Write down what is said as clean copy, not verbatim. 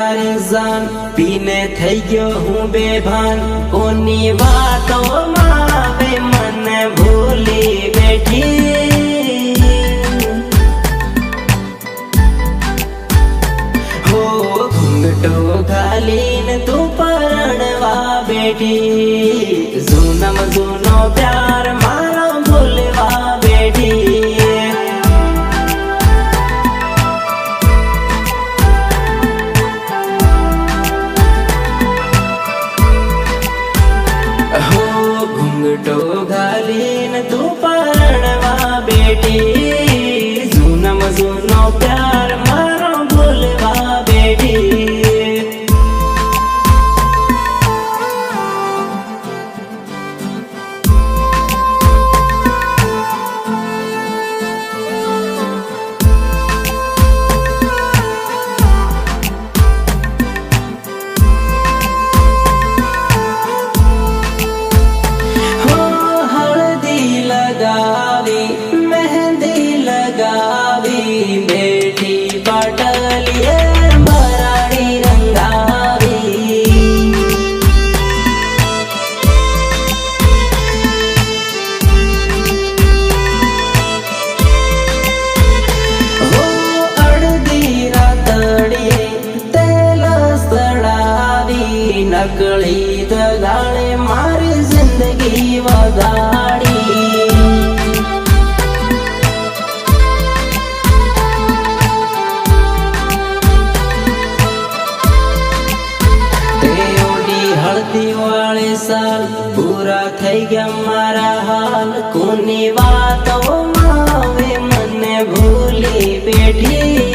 जान पीने થઈ ગયો હું બેભાન કોની વાતોમાં બે મને ભૂલી બેઠી હો ઘૂંઘટો ઘાલીને તું પરણવા બેઠી જૂનામાં જૂનો પ્યાર મારો ભૂલવા બેઠી घूंघटो घालीने तू परणवा बेटी जूनम जूनो प्यार मारो भूलवा बेटी मेहंदी लगावी बेटी पाटलिए बराड़ी रंगावी हो अर्धी रातड़िए तेल सड़ावी नकली दगाड़े मारी जिंदगी वगाड़ी दिवाली साल पूरा થઈ ગયા મારા હાલ કોની વાતો માં વે મને ભૂલી બેઠી।